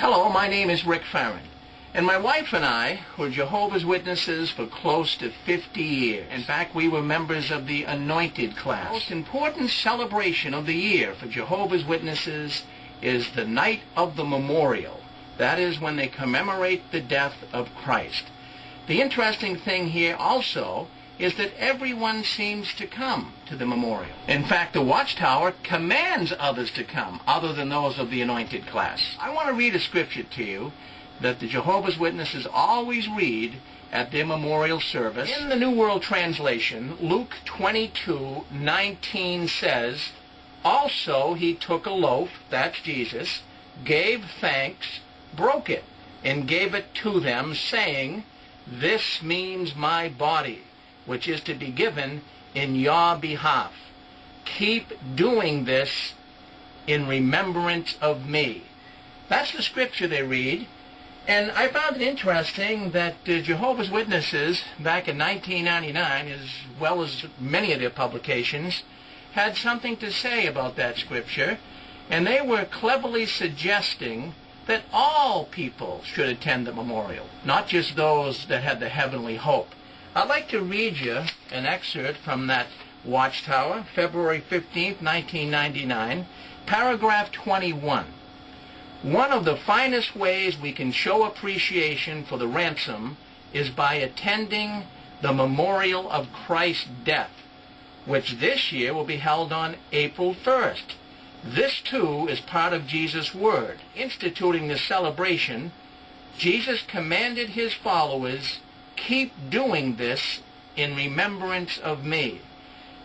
Hello, my name is Rick Farron, and my wife and I were Jehovah's Witnesses for close to 50 years. In fact, we were members of the Anointed class. The most important celebration of the year for Jehovah's Witnesses is the night of the memorial. That is when they commemorate the death of Christ. The interesting thing here also is that everyone seems to come to the memorial. In fact, the Watchtower commands others to come, other than those of the Anointed class. I want to read a scripture to you that the Jehovah's Witnesses always read at their memorial service. In the New World Translation, Luke 22:19 says, "Also he took a loaf," that's Jesus, "gave thanks, broke it, and gave it to them, saying, 'This means my body, which is to be given in your behalf. Keep doing this in remembrance of me.'" That's the scripture they read. And I found it interesting that Jehovah's Witnesses, back in 1999, as well as many of their publications, had something to say about that scripture, and they were cleverly suggesting that all people should attend the memorial, not just those that had the heavenly hope. I'd like to read you an excerpt from that Watchtower, February 15th, 1999, paragraph 21. "One of the finest ways we can show appreciation for the ransom is by attending the memorial of Christ's death, which this year will be held on April 1st. This, too, is part of Jesus' word. Instituting the celebration, Jesus commanded his followers, 'Keep doing this in remembrance of me.'"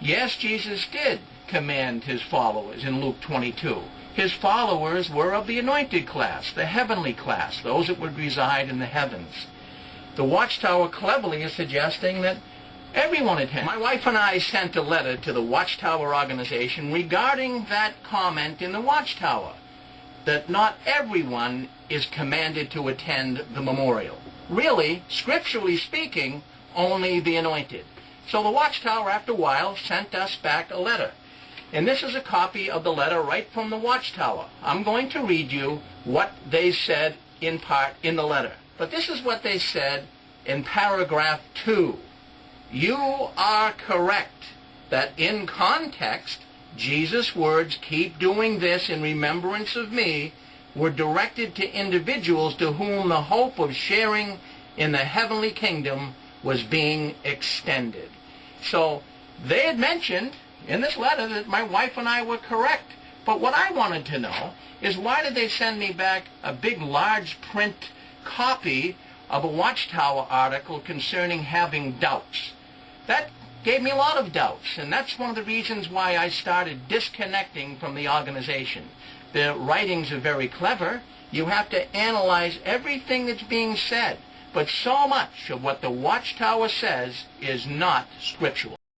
Yes, Jesus did command his followers in Luke 22. His followers were of the anointed class, the heavenly class, those that would reside in the heavens. The Watchtower cleverly is suggesting that everyone attend. My wife and I sent a letter to the Watchtower organization regarding that comment in the Watchtower, that not everyone is commanded to attend the memorial. Really, scripturally speaking, only the anointed. So the Watchtower, after a while, sent us back a letter. And this is a copy of the letter right from the Watchtower. I'm going to read you what they said in part in the letter. But this is what they said in paragraph 2. "You are correct that in context, Jesus' words, 'Keep doing this in remembrance of me,' were directed to individuals to whom the hope of sharing in the heavenly kingdom was being extended." So they had mentioned in this letter that my wife and I were correct. But what I wanted to know is, why did they send me back a big, large print copy of a Watchtower article concerning having doubts? That gave me a lot of doubts, and that's one of the reasons why I started disconnecting from the organization. Their writings are very clever. You have to analyze everything that's being said, but so much of what the Watchtower says is not scriptural.